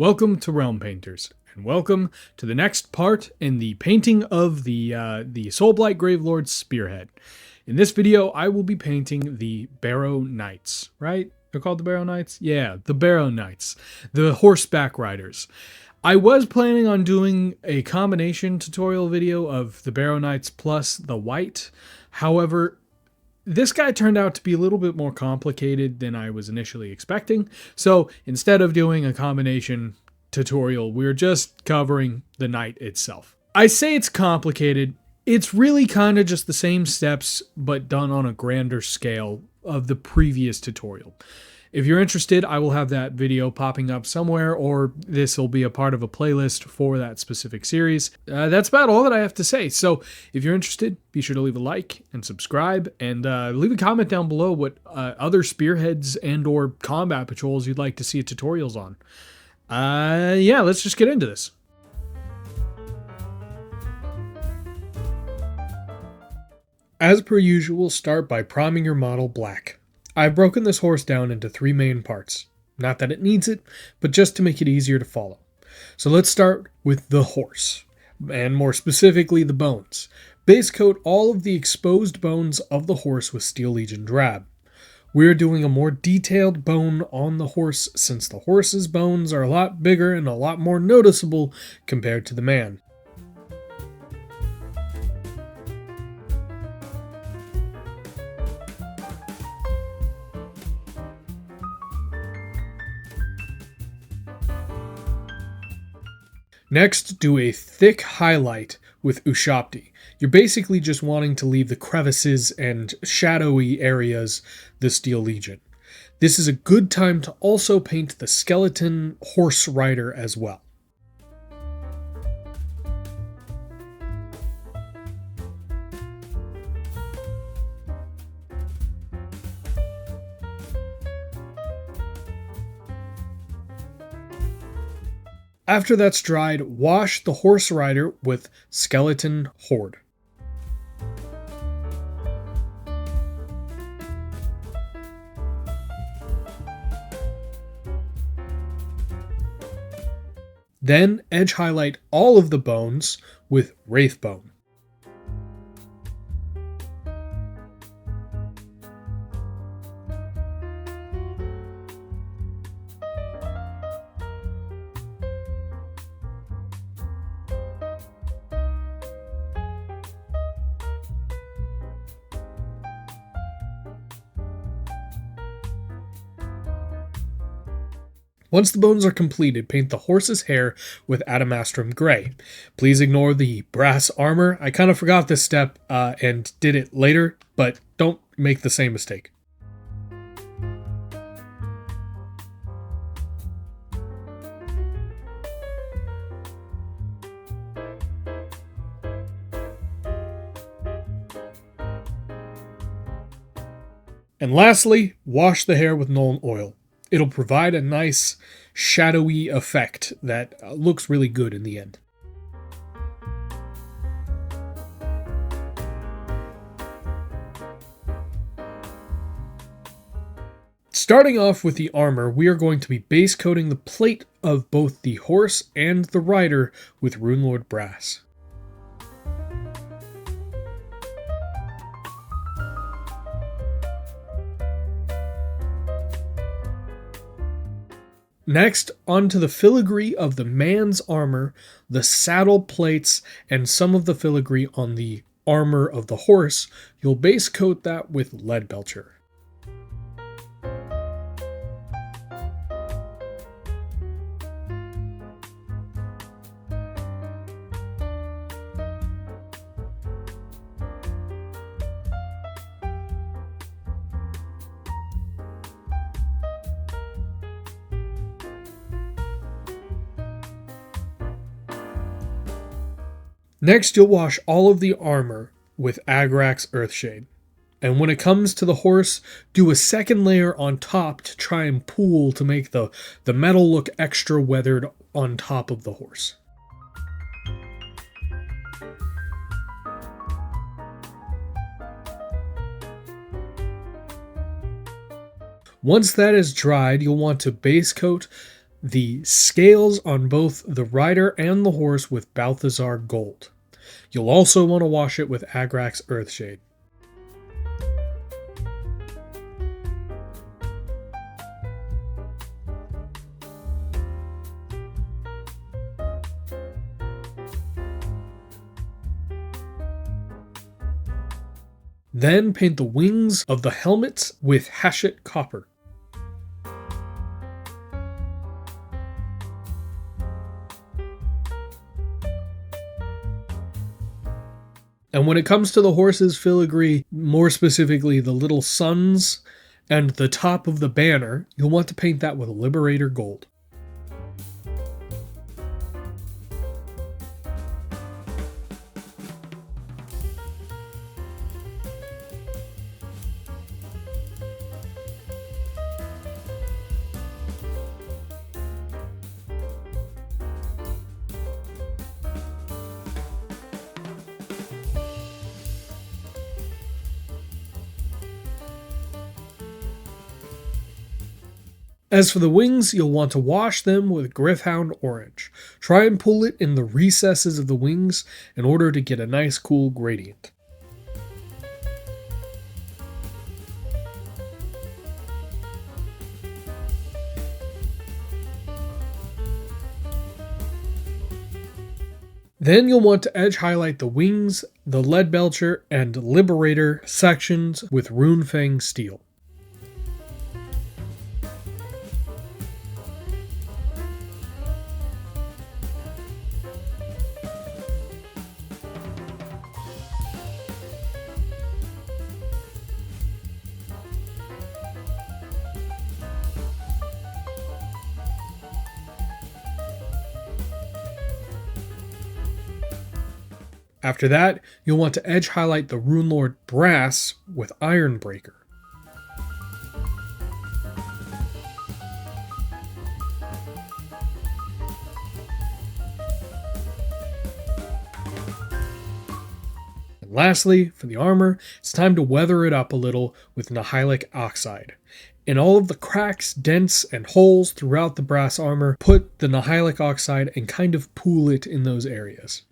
Welcome to Realm Painters, and welcome to the next part in the painting of the Soulblight Gravelord Spearhead. In this video, I will be painting the Barrow Knights, right? They're called the Barrow Knights? Yeah, the Barrow Knights, the horseback riders. I was planning on doing a combination tutorial video of the Barrow Knights plus the white. However, this guy turned out to be a little bit more complicated than I was initially expecting, so instead of doing a combination tutorial, we're just covering the knight itself. I say it's complicated. It's really kind of just the same steps, but done on a grander scale of the previous tutorial. If you're interested, I will have that video popping up somewhere, or this will be a part of a playlist for that specific series. That's about all that I have to say. So if you're interested, be sure to leave a like and subscribe, and leave a comment down below what other spearheads and or combat patrols you'd like to see tutorials on. Yeah, let's just get into this. As per usual, start by priming your model black. I've broken this horse down into 3 main parts. Not that it needs it, but just to make it easier to follow. So let's start with the horse, and more specifically the bones. Base coat all of the exposed bones of the horse with Steel Legion Drab. We're doing a more detailed bone on the horse since the horse's bones are a lot bigger and a lot more noticeable compared to the man. Next, do a thick highlight with Ushapti. You're basically just wanting to leave the crevices and shadowy areas the Steel Legion. This is a good time to also paint the skeleton horse rider as well. After that's dried, wash the horse rider with Skeleton Horde. Then edge highlight all of the bones with Wraithbone. Once the bones are completed, paint the horse's hair with Adamastrum Gray. Please ignore the brass armor. I kind of forgot this step and did it later, but don't make the same mistake. And lastly, wash the hair with Nuln Oil. It'll provide a nice shadowy effect that looks really good in the end. Starting off with the armor, we are going to be base coating the plate of both the horse and the rider with Runelord Brass. Next, onto the filigree of the man's armor, the saddle plates, and some of the filigree on the armor of the horse. You'll base coat that with Leadbelcher. Next, you'll wash all of the armor with Agrax Earthshade. And when it comes to the horse, do a second layer on top to try and pool to make the metal look extra weathered on top of the horse. Once that is dried, you'll want to base coat the scales on both the rider and the horse with Balthazar gold. You'll also want to wash it with Agrax Earthshade. Then paint the wings of the helmets with Hachette Copper. And when it comes to the horse's filigree, more specifically the little suns and the top of the banner, you'll want to paint that with Liberator Gold. As for the wings, you'll want to wash them with Gryph-hound Orange. Try and pull it in the recesses of the wings in order to get a nice cool gradient. Then you'll want to edge highlight the wings, the Leadbelcher, and Liberator sections with Runefang Steel. After that, you'll want to edge highlight the Runelord brass with Ironbreaker. And lastly, for the armor, it's time to weather it up a little with Nihilic Oxide. In all of the cracks, dents, and holes throughout the brass armor, put the Nihilic Oxide and kind of pool it in those areas.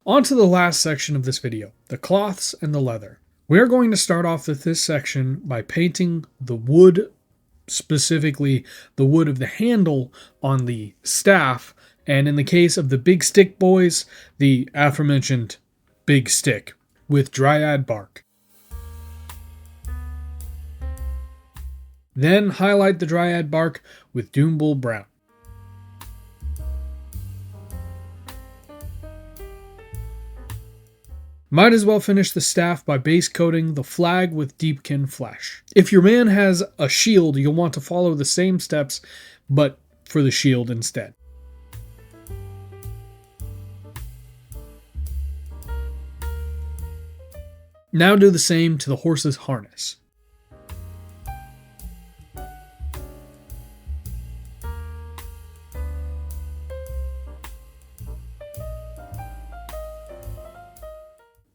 On to the last section of this video, the cloths and the leather. We are going to start off with this section by painting the wood, specifically the wood of the handle on the staff, and in the case of the big stick boys, the aforementioned big stick with Dryad bark. Then highlight the Dryad bark with Doombull brown. Might as well finish the staff by base coating the flag with Deepkin flesh. If your man has a shield, you'll want to follow the same steps, but for the shield instead. Now do the same to the horse's harness.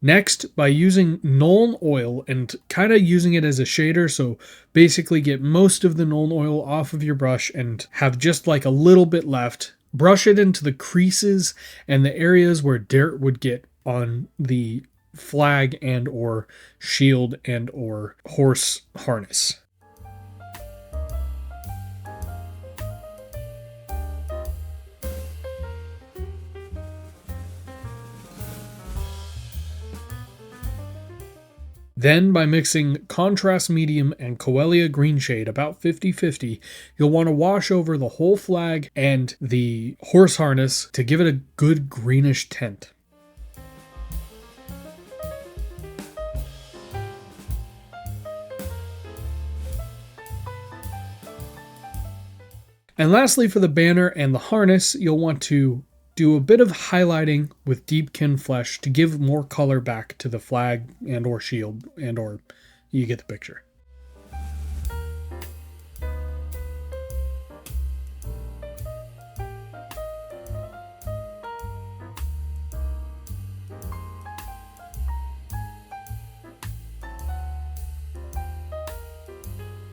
Next, by using Nuln Oil and kind of using it as a shader, so basically get most of the Nuln Oil off of your brush and have just like a little bit left, brush it into the creases and the areas where dirt would get on the flag and or shield and or horse harness. Then, by mixing Contrast Medium and Coelia Green Shade about 50-50, you'll want to wash over the whole flag and the horse harness to give it a good greenish tint. And lastly, for the banner and the harness, you'll want to do a bit of highlighting with Deepkin flesh to give more color back to the flag and or shield and or you get the picture.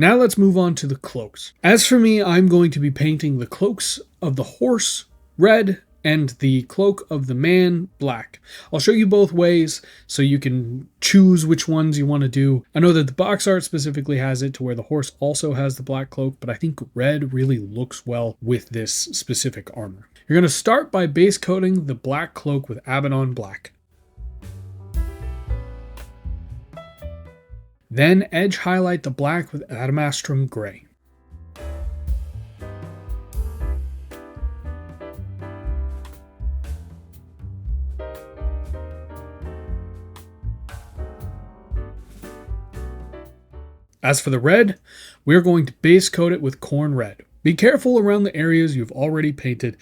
Now let's move on to the cloaks. As for me, I'm going to be painting the cloaks of the horse red and the cloak of the man black. I'll show you both ways so you can choose which ones you want to do. I know that the box art specifically has it to where the horse also has the black cloak, but I think red really looks well with this specific armor. You're going to start by base coating the black cloak with Abaddon Black. Then edge highlight the black with Adamastrum Gray. As for the red, we're going to base coat it with Corn Red. Be careful around the areas you've already painted.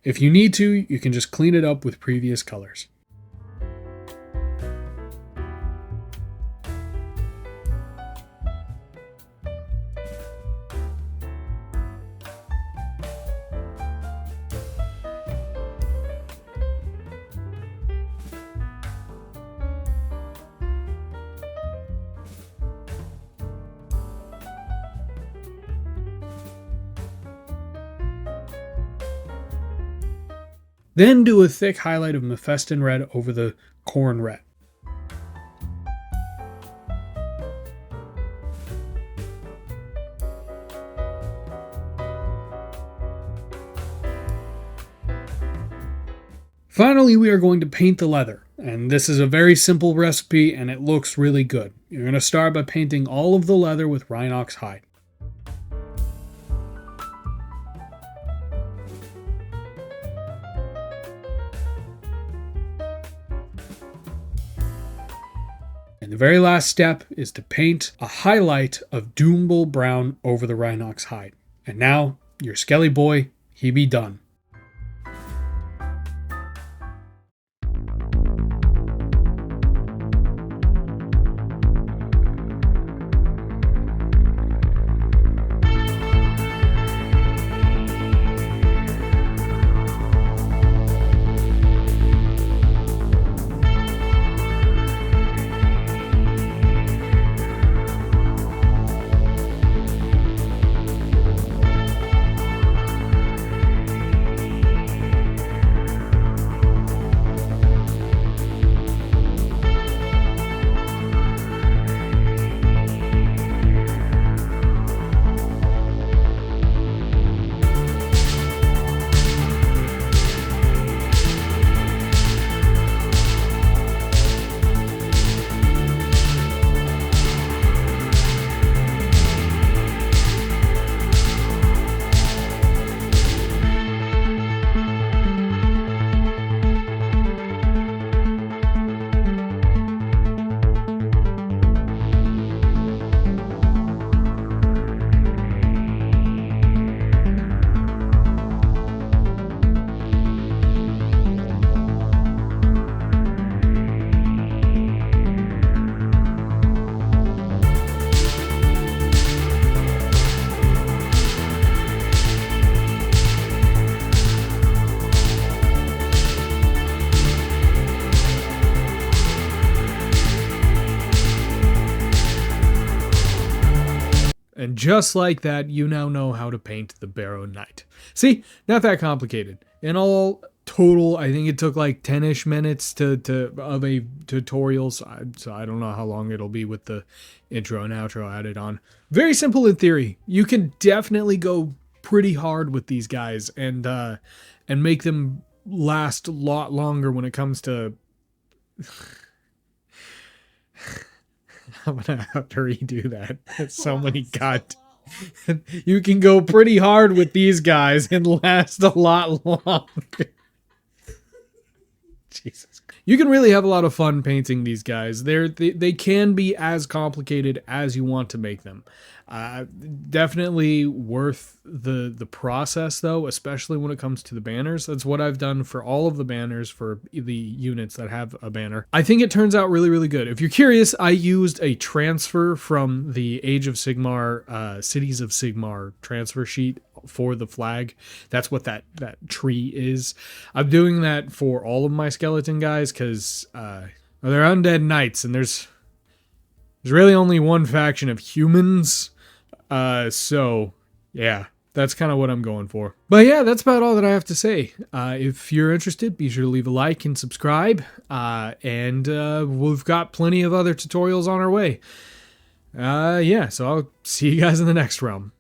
If you need to, you can just clean it up with previous colors. Then do a thick highlight of Mephiston Red over the Corn Red. Finally, we are going to paint the leather, and this is a very simple recipe and it looks really good. You're going to start by painting all of the leather with Rhinox hide. And the very last step is to paint a highlight of Doombull Brown over the Rhinox hide. And now, your Skelly boy, he be done. And just like that, you now know how to paint the Barrow Knight. See, not that complicated. In all total, I think it took like 10-ish minutes of a tutorial, so I don't know how long it'll be with the intro and outro added on. Very simple in theory. You can definitely go pretty hard with these guys and make them last a lot longer when it comes to... I'm gonna have to redo that. It's so many god. You can go pretty hard with these guys and last a lot longer. Jesus. You can really have a lot of fun painting these guys. They can be as complicated as you want to make them. Definitely worth the process though, especially when it comes to the banners. That's what I've done for all of the banners for the units that have a banner. I think it turns out really, really good. If you're curious, I used a transfer from the Age of Sigmar, Cities of Sigmar transfer sheet for the flag. That's what that tree is. I'm doing that for all of my skeleton guys because they're undead knights and there's really only one faction of humans So yeah, that's kind of what I'm going for. But yeah, that's about all that I have to say. If you're interested, be sure to leave a like and subscribe. And we've got plenty of other tutorials on our way. Yeah, so I'll see you guys in the next realm.